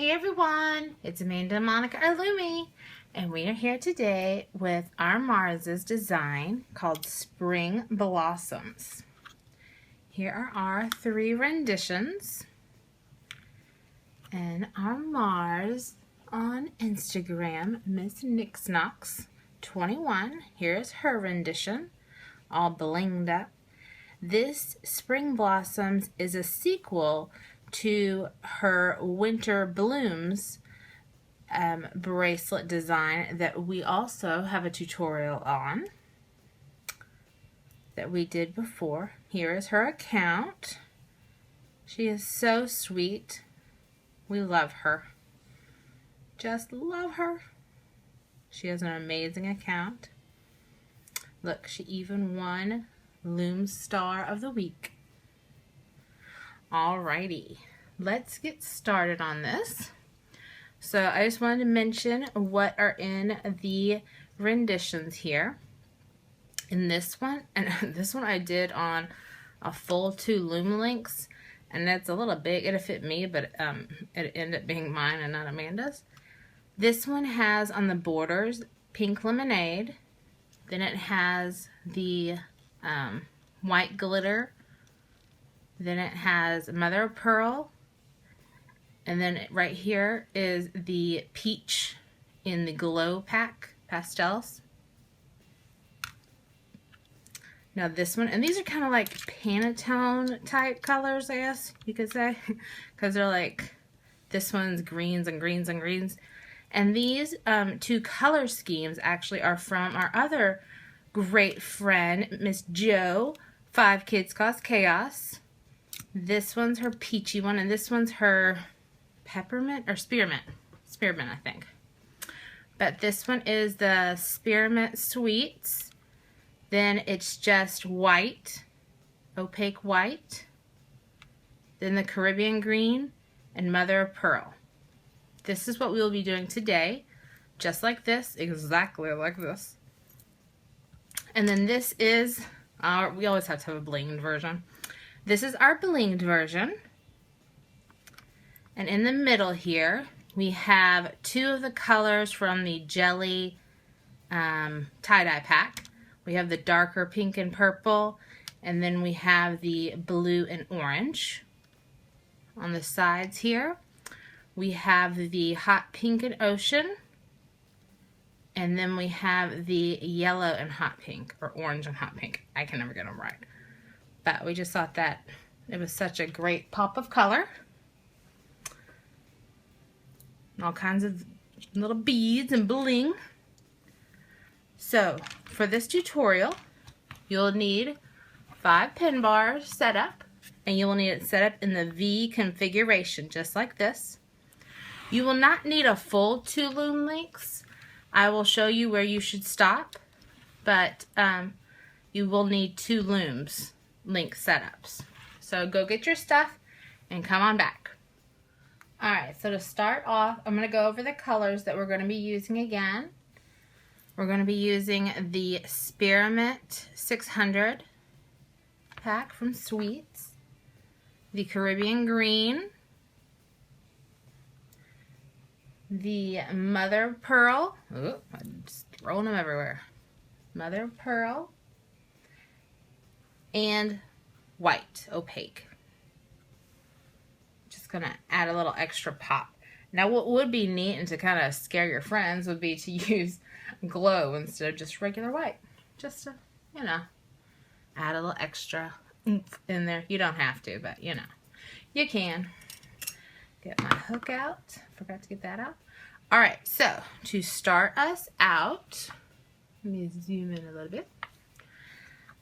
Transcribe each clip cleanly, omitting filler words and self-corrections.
Hey everyone, it's amandaandmonicarloomy, and we are here today with our Mars's design called Spring Blossoms. Here are our 3 renditions, and our Mars on Instagram, Miss Nixnox21. Here's her rendition, all blinged up. This Spring Blossoms is a sequel to her Winter Blooms bracelet design that we also have a tutorial on that we did before. Here is her account. She is so sweet. We love her. Just love her. She has an amazing account. Look, she even won Loom Star of the Week. Alrighty, let's get started on this. So I just wanted to mention what are in the renditions here. In this one, and this one I did on a full 2 loom links, and that's a little big. It'll fit me, but it ended up being mine and not Amanda's. This one has on the borders pink lemonade. Then it has the white glitter. Then it has mother of pearl, and then right here is the peach in the glow pack pastels. Now this one, and these are kind of like Pantone type colors, I guess you could say, because they're like, this one's greens and greens and greens. And these 2 color schemes actually are from our other great friend, Miss Jo, 5 Kids Cause Chaos. This one's her peachy one, and this one's her peppermint or spearmint. Spearmint, I think. But this one is the spearmint sweets. Then it's just white, opaque white. Then the Caribbean green and mother of pearl. This is what we will be doing today. Just like this, exactly like this. And then this is our, we always have to have a blinged version. This is our blinged version. And in the middle here, we have 2 of the colors from the Jelly tie-dye pack. We have the darker pink and purple, and then we have the blue and orange. On the sides here, we have the hot pink and ocean, and then we have the yellow and hot pink, or orange and hot pink. I can never get them right. But we just thought that it was such a great pop of color. All kinds of little beads and bling. So, for this tutorial, you'll need 5 pin bars set up, and you will need it set up in the V configuration, just like this. You will not need a full 2 loom links. I will show you where you should stop, but you will need 2 looms link setups. So go get your stuff and come on back. Alright, so to start off, I'm going to go over the colors that we're going to be using again. We're going to be using the Spearmint 600 pack from Sweets, the Caribbean Green, the Mother of Pearl, I'm just throwing them everywhere, Mother of Pearl, and white, opaque. Just going to add a little extra pop. Now what would be neat and to kind of scare your friends would be to use glow instead of just regular white. Just to, you know, add a little extra oomph in there. You don't have to, but you know, you can. Get my hook out. Forgot to get that out. Alright, so to start us out, let me zoom in a little bit.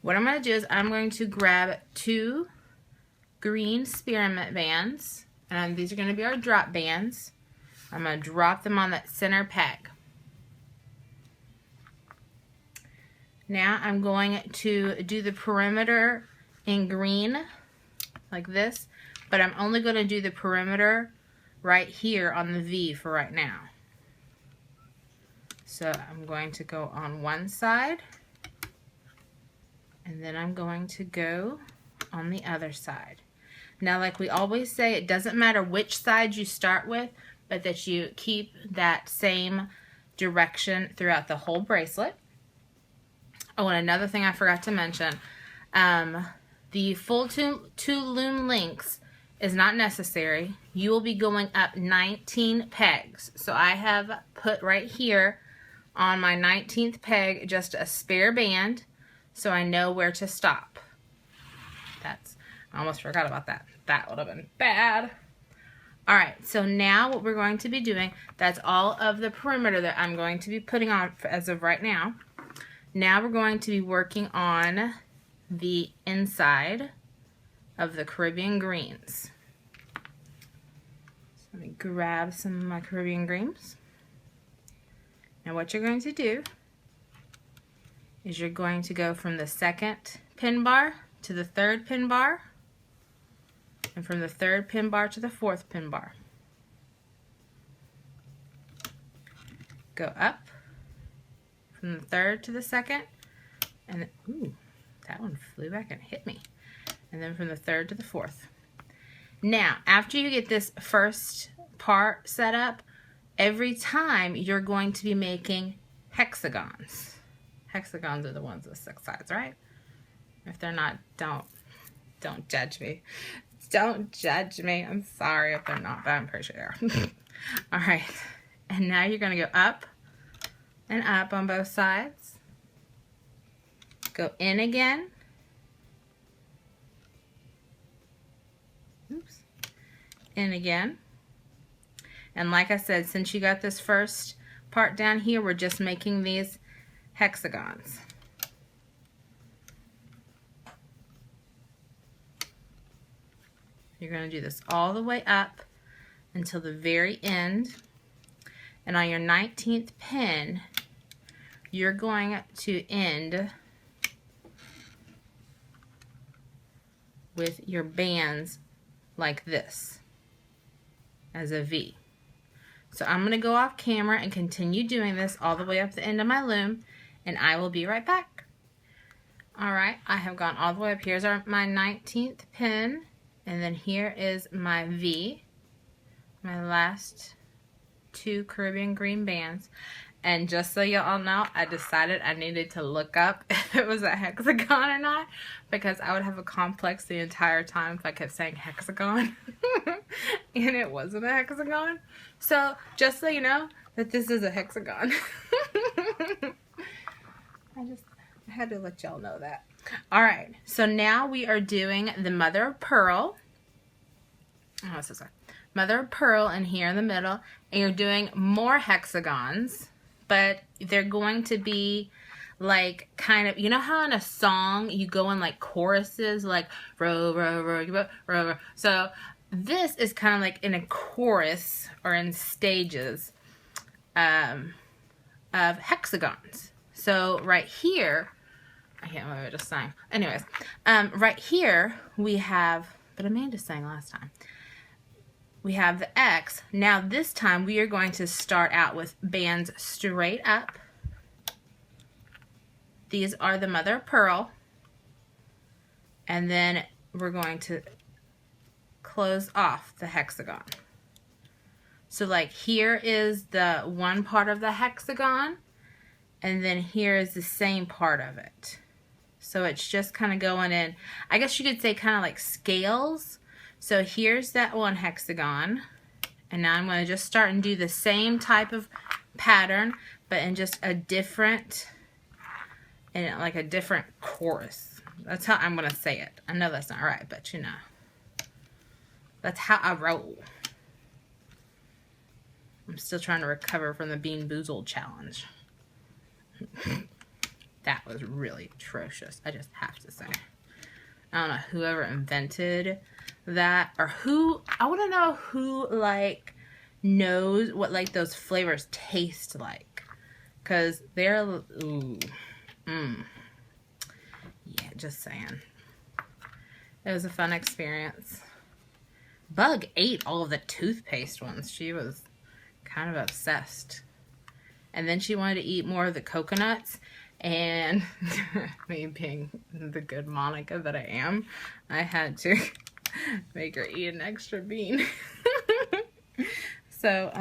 What I'm going to do is I'm going to grab 2 green spearmint bands, and these are going to be our drop bands. I'm going to drop them on that center peg. Now I'm going to do the perimeter in green like this, but I'm only going to do the perimeter right here on the V for right now. So I'm going to go on one side, and then I'm going to go on the other side. Now, like we always say, it doesn't matter which side you start with, but that you keep that same direction throughout the whole bracelet. Oh, and another thing I forgot to mention, the full two loom lengths is not necessary. You will be going up 19 pegs. So I have put right here on my 19th peg just a spare band so I know where to stop. I almost forgot about that. That would have been bad. All right, so now what we're going to be doing, that's all of the perimeter that I'm going to be putting on as of right now. Now we're going to be working on the inside of the Caribbean greens. So let me grab some of my Caribbean greens. Now what you're going to do is you're going to go from the second pin bar to the third pin bar, and from the third pin bar to the fourth pin bar. Go up from the third to the second, and then, ooh, that one flew back and hit me. And then from the third to the fourth. Now, after you get this first part set up, every time you're going to be making hexagons. Hexagons are the ones with 6 sides, right? If they're not, don't judge me. Don't judge me. I'm sorry if they're not, but I'm pretty sure they are. All right. And now you're going to go up and up on both sides. Go in again. Oops. In again. And like I said, since you got this first part down here, we're just making these hexagons. You're going to do this all the way up until the very end. And on your 19th pin, you're going to end with your bands like this as a V. So I'm going to go off camera and continue doing this all the way up the end of my loom, and I will be right back. Alright, I have gone all the way up. Here's my 19th pin, and then here is my V, my last 2 Caribbean green bands. And just so you all know, I decided I needed to look up if it was a hexagon or not, because I would have a complex the entire time if I kept saying hexagon and it wasn't a hexagon. So just so you know that this is a hexagon. I had to let y'all know that. Alright, so now we are doing the mother of pearl. Oh, so sorry. Mother of pearl in here in the middle, and you're doing more hexagons. But they're going to be like kind of, you know how in a song you go in like choruses, like row, row, row, row, row, row. So this is kind of like in a chorus or in stages of hexagons. So right here, I can't remember what I just sang. Anyways, right here we have, but Amanda sang last time. We have the X. Now this time we are going to start out with bands straight up. These are the mother of pearl. And then we're going to close off the hexagon. So like here is the one part of the hexagon, and then here is the same part of it. So it's just kind of going in, I guess you could say kind of like scales. So here's that one hexagon, and now I'm going to just start and do the same type of pattern, but in just a different, in like a different chorus. That's how I'm going to say it. I know that's not right, but you know, that's how I roll. I'm still trying to recover from the Bean Boozled challenge. That was really atrocious, I just have to say. I don't know whoever invented that, or who, I want to know who like knows what like those flavors taste like, because they're yeah, just saying. It was a fun experience. Bug ate all of the toothpaste ones. She was kind of obsessed, and then she wanted to eat more of the coconuts. And me being the good Monica that I am, I had to make her eat an extra bean. So,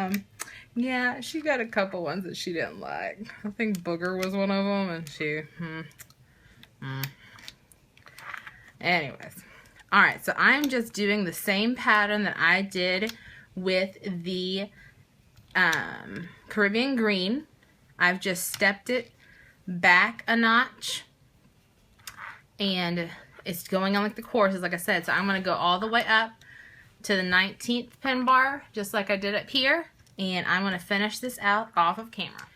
yeah, she got a couple ones that she didn't like. I think Booger was one of them, and she, Anyways. Alright, so I'm just doing the same pattern that I did with the Caribbean green. I've just stepped it back a notch, and it's going on like the courses, like I said. So I'm going to go all the way up to the 19th pin bar, just like I did up here, and I'm going to finish this out off of camera.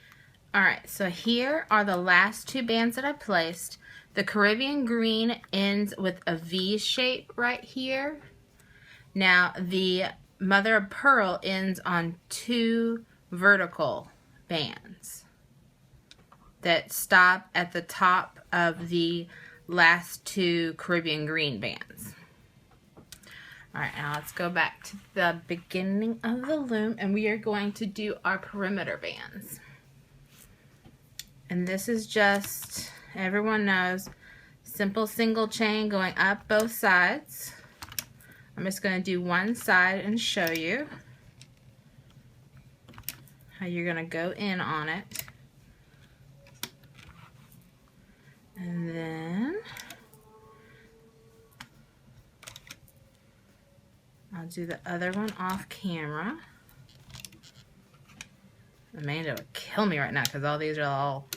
Alright, so here are the last two bands that I placed. The Caribbean green ends with a V shape right here. Now the mother of pearl ends on two vertical bands that stop at the top of the last two Caribbean green bands. Alright, now let's go back to the beginning of the loom, and we are going to do our perimeter bands. And this is just, everyone knows, simple single chain going up both sides. I'm just going to do one side and show you how you're going to go in on it. And then I'll do the other one off camera. Amanda would kill me right now because all these are all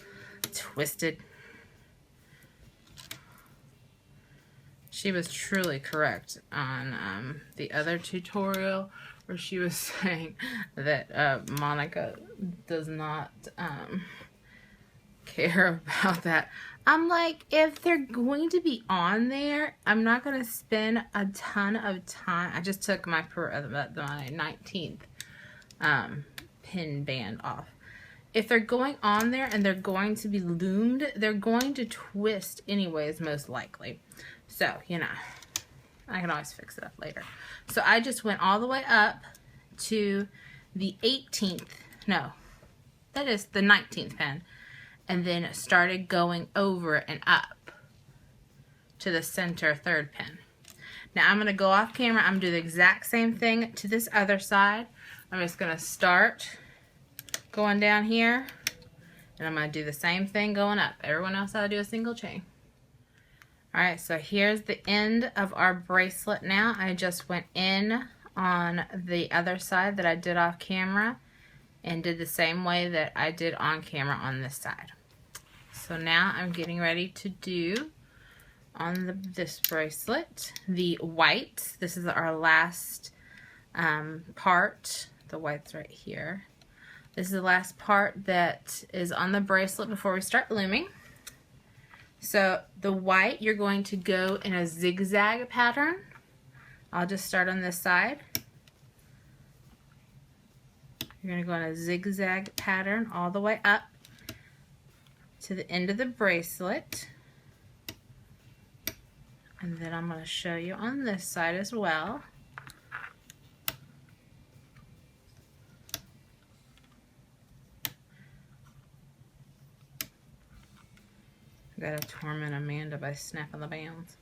twisted. She was truly correct on the other tutorial where she was saying that Monica does not care about that. I'm like, if they're going to be on there, I'm not going to spend a ton of time. I just took my 19th pin band off. If they're going on there and they're going to be loomed, they're going to twist anyways, most likely. So, you know, I can always fix it up later. So I just went all the way up to the 18th, no, that is the 19th pin, and then started going over and up to the center third pin. Now I'm going to go off camera. I'm going to do the exact same thing to this other side. I'm just going to start going down here, and I'm going to do the same thing going up. Everyone else, I'll do a single chain. Alright, so here's the end of our bracelet now. I just went in on the other side that I did off camera and did the same way that I did on camera on this side. So now I'm getting ready to do on this bracelet the white. This is our last part. The white's right here. This is the last part that is on the bracelet before we start looming. So the white, you're going to go in a zigzag pattern. I'll just start on this side. You're going to go in a zigzag pattern all the way up to the end of the bracelet. And then I'm going to show you on this side as well. I gotta torment Amanda by snapping the bands.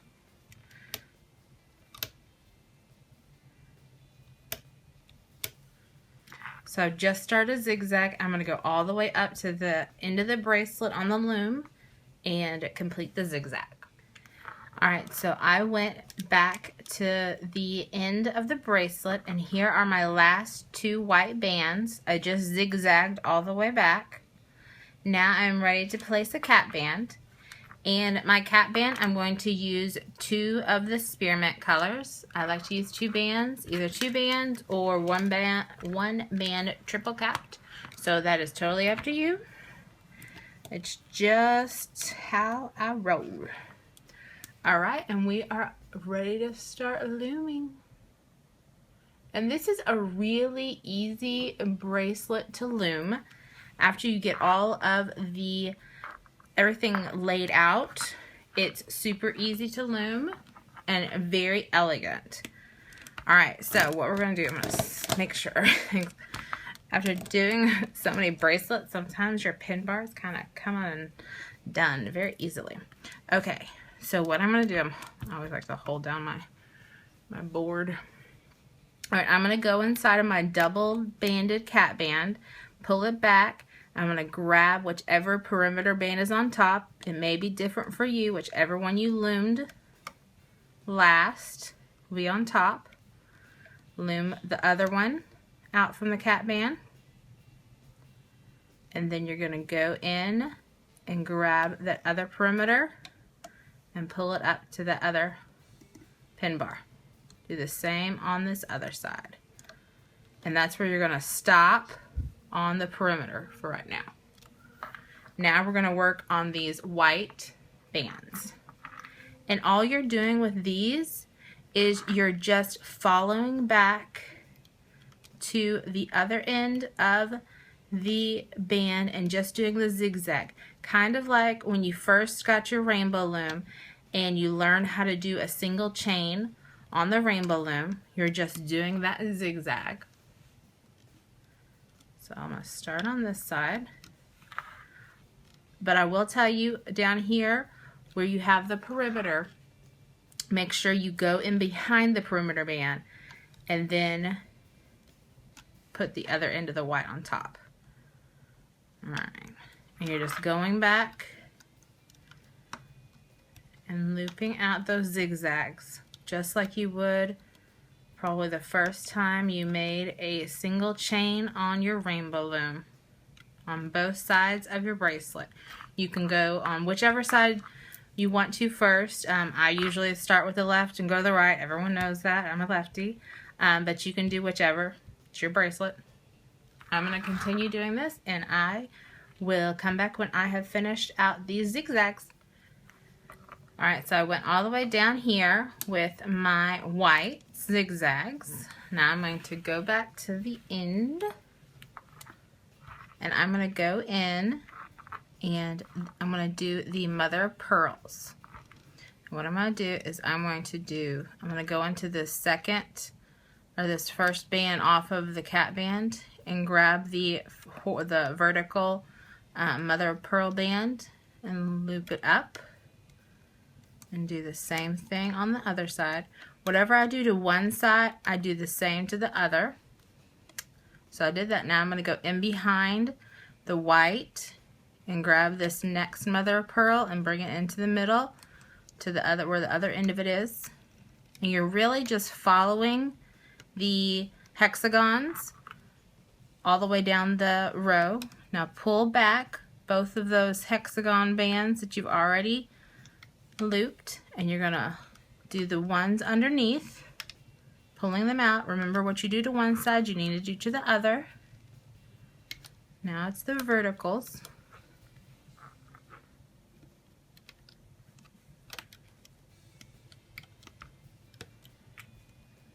So I've just started a zigzag. I'm gonna go all the way up to the end of the bracelet on the loom and complete the zigzag. Alright, so I went back to the end of the bracelet, and here are my last two white bands. I just zigzagged all the way back. Now I'm ready to place a cap band. And my cap band, I'm going to use two of the spearmint colors. I like to use two bands, either two bands or one band triple capped. So that is totally up to you. It's just how I roll. Alright, and we are ready to start looming. And this is a really easy bracelet to loom. After you get all of the everything laid out, it's super easy to loom and very elegant. Alright, so what we're going to do, I'm going to make sure. After doing so many bracelets, sometimes your pin bars kind of come undone very easily. Okay, so what I'm going to do, I always like to hold down my board. Alright, I'm going to go inside of my double banded cat band, pull it back. I'm going to grab whichever perimeter band is on top. It may be different for you. Whichever one you loomed last will be on top. Loom the other one out from the cat band. And then you're going to go in and grab that other perimeter and pull it up to the other pin bar. Do the same on this other side. And that's where you're going to stop on the perimeter for right now. Now we're going to work on these white bands. And all you're doing with these is you're just following back to the other end of the band and just doing the zigzag. Kind of like when you first got your rainbow loom and you learn how to do a single chain on the rainbow loom. You're just doing that zigzag. So I'm going to start on this side. But I will tell you down here where you have the perimeter, make sure you go in behind the perimeter band and then put the other end of the white on top. Alright, and you're just going back and looping out those zigzags just like you would probably the first time you made a single chain on your rainbow loom on both sides of your bracelet. You can go on whichever side you want to first. I usually start with the left and go to the right. Everyone knows that. I'm a lefty. But you can do whichever. It's your bracelet. I'm going to continue doing this and I will come back when I have finished out these zigzags. Alright, so I went all the way down here with my white zigzags. Now I'm going to go back to the end and I'm going to go in and I'm going to do the mother of pearls. What I'm going to do is I'm going to go into this second or this first band off of the cat band and grab the vertical mother of pearl band and loop it up and do the same thing on the other side. Whatever I do to one side, I do the same to the other. So I did that. Now I'm going to go in behind the white and grab this next mother of pearl and bring it into the middle to the other, where the other end of it is. And you're really just following the hexagons all the way down the row. Now pull back both of those hexagon bands that you've already looped and you're gonna do the ones underneath, pulling them out. Remember, what you do to one side you need to do to the other. Now it's the verticals.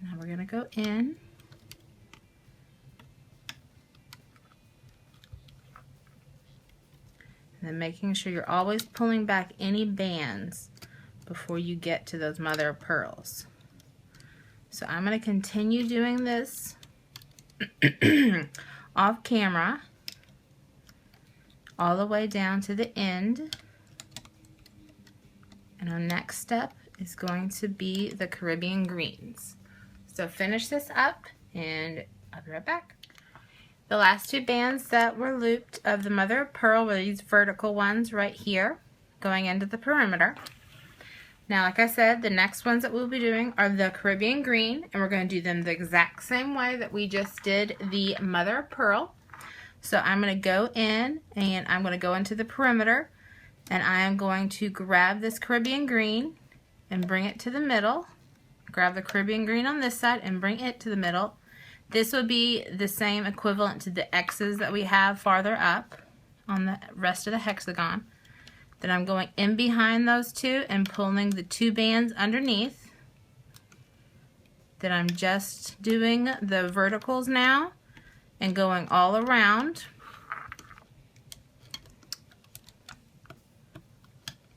Now we're gonna go in and then making sure you're always pulling back any bands before you get to those mother of pearls. So I'm going to continue doing this off camera all the way down to the end. And our next step is going to be the Caribbean greens. So finish this up and I'll be right back. The last two bands that were looped of the mother of pearl were these vertical ones right here going into the perimeter. Now, like I said, the next ones that we'll be doing are the Caribbean green, and we're going to do them the exact same way that we just did the mother of pearl. So I'm going to go in and I'm going to go into the perimeter and I am going to grab this Caribbean green and bring it to the middle. Grab the Caribbean green on this side and bring it to the middle. This would be the same equivalent to the X's that we have farther up on the rest of the hexagon. Then I'm going in behind those two and pulling the two bands underneath. Then I'm just doing the verticals now and going all around.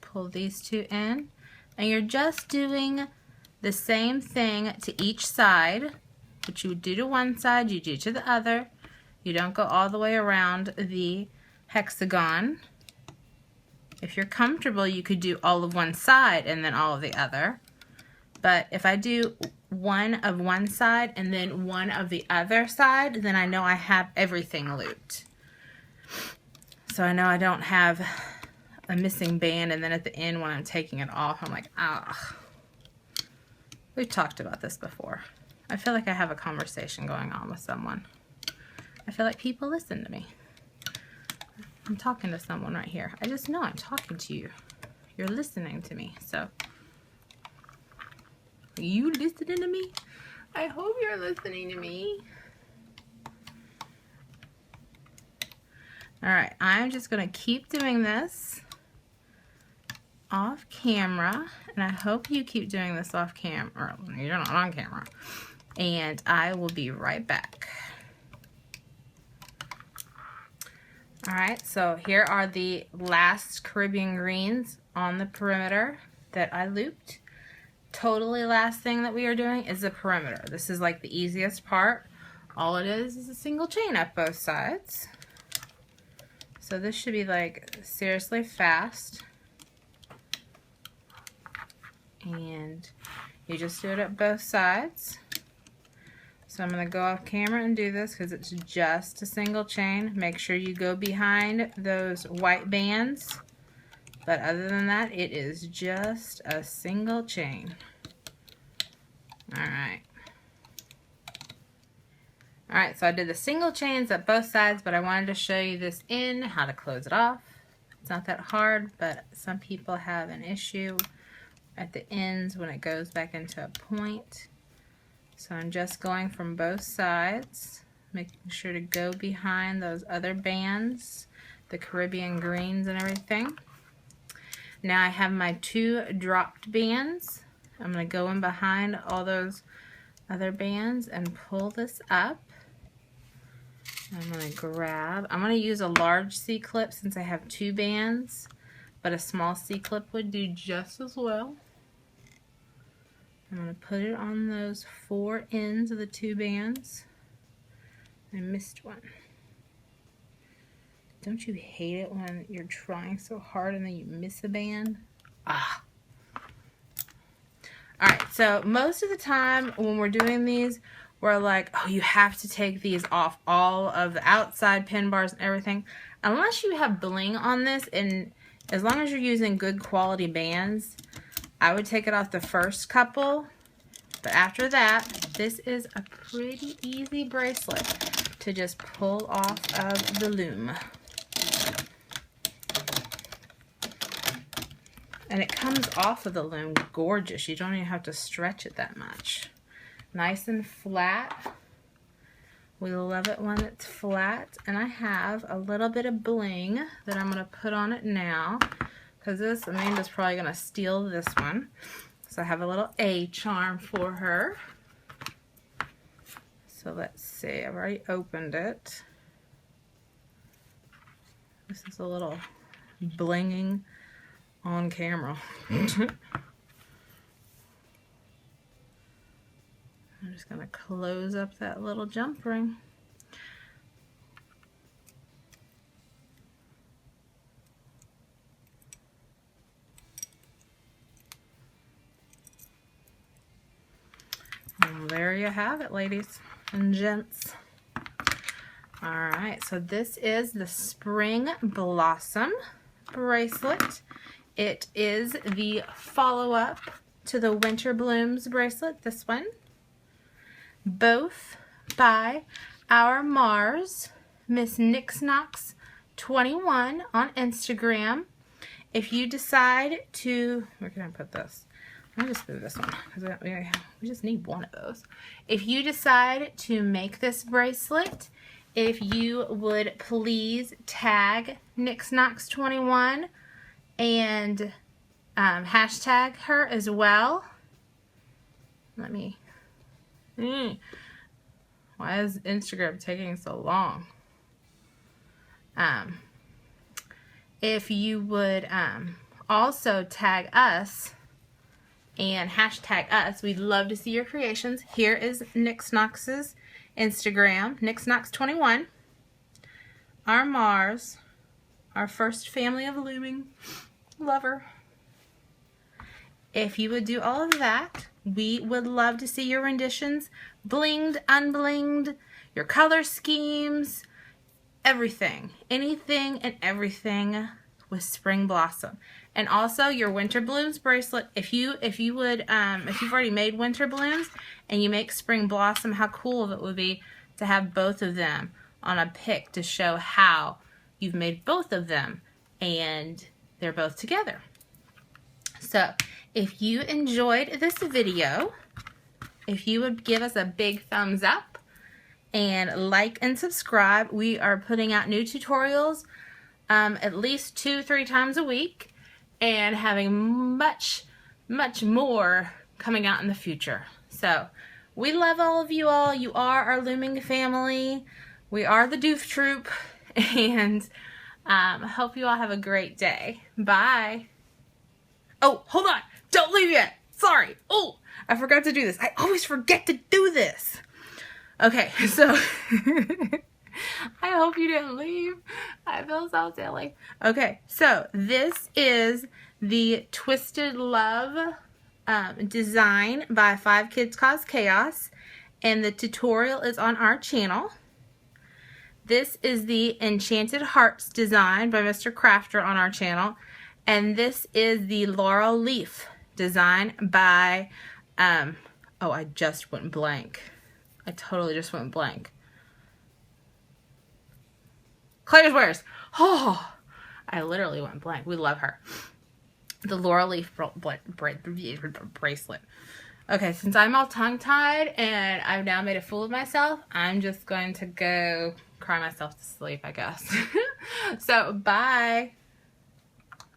Pull these two in. And you're just doing the same thing to each side. What you would do to one side, you do to the other. You don't go all the way around the hexagon. If you're comfortable, you could do all of one side and then all of the other. But if I do one of one side and then one of the other side, then I know I have everything looped. So I know I don't have a missing band, and then at the end when I'm taking it off, I'm like, ah. We've talked about this before. I feel like I have a conversation going on with someone. I feel like people listen to me. I'm talking to someone right here. I just know I'm talking to you. You're listening to me, so. Are you listening to me? I hope you're listening to me. Alright, I'm just going to keep doing this off camera, and I hope you keep doing this off camera. You're not on camera. And I will be right back. Alright, so here are the last Caribbean greens on the perimeter that I looped. Totally last thing that we are doing is the perimeter. This is like the easiest part. All it is a single chain up both sides. So this should be like seriously fast. And you just do it at both sides. So I'm going to go off camera and do this because it's just a single chain. Make sure you go behind those white bands. But other than that, it is just a single chain. Alright. Alright, so I did the single chains at both sides, but I wanted to show you this in, how to close it off. It's not that hard, but some people have an issue at the ends when it goes back into a point. So I'm just going from both sides, making sure to go behind those other bands, the Caribbean greens and everything. Now I have my two dropped bands. I'm going to go in behind all those other bands and pull this up. I'm going to use a large C-clip since I have two bands, but a small C-clip would do just as well. I'm going to put it on those four ends of the two bands. I missed one. Don't you hate it when you're trying so hard and then you miss a band? Ah. Alright, so most of the time when we're doing these, we're like, oh, you have to take these off all of the outside pin bars and everything. Unless you have bling on this, and as long as you're using good quality bands, I would take it off the first couple. But after that, this is a pretty easy bracelet to just pull off of the loom. And it comes off of the loom gorgeous. You don't even have to stretch it that much. Nice and flat. We love it when it's flat. And I have a little bit of bling that I'm going to put on it now. Because this, Amanda's probably going to steal this one. So I have a little A charm for her. So let's see. I've already opened it. This is a little blinging on camera. I'm just going to close up that little jump ring. And there you have it, ladies and gents. Alright, so this is the Spring Blossom bracelet. It is the follow-up to the Winter Blooms bracelet, this one. Both by our Mars, Miss NixKnox21 on Instagram. If you decide to, where can I put this? I'll just put this one because we just need one of those. If you decide to make this bracelet, if you would please tag NixKnox21 and hashtag her as well. Let me. Why is Instagram taking so long? If you would also tag us and hashtag us, we'd love to see your creations. Here is NixKnox's Instagram, NixKnox21. Our Mars, our first family of looming lover. If you would do all of that, We would love to see your renditions, blinged, unblinged, your color schemes, everything, anything and everything with Spring Blossom. And also your Winter Blooms bracelet. If you've already made Winter Blooms and you make Spring Blossom, how cool it would be to have both of them on a pic to show how you've made both of them and they're both together. So if you enjoyed this video, if you would give us a big thumbs up and like and subscribe. We are putting out new tutorials at least 2-3 times a week and having much more coming out in the future. So we love all of you all. You are our looming family. We are the Doof Troop, and hope you all have a great day. Bye. Oh, hold on. Don't leave yet. Sorry. Oh, I forgot to do this. I always forget to do this. Okay, so I hope you didn't leave. I feel so silly. Okay, so this is the Twisted Love design by 5 Kids Cause Chaos, and the tutorial is on our channel. This is the Enchanted Hearts design by Mr. Crafter on our channel, and this is the Laurel Leaf design by, oh, I just went blank. I totally just went blank. Claire's Wares. Oh, I literally went blank. We love her. The Laurel Leaf bracelet. Okay, since I'm all tongue-tied and I've now made a fool of myself, I'm just going to go cry myself to sleep, I guess. So, bye.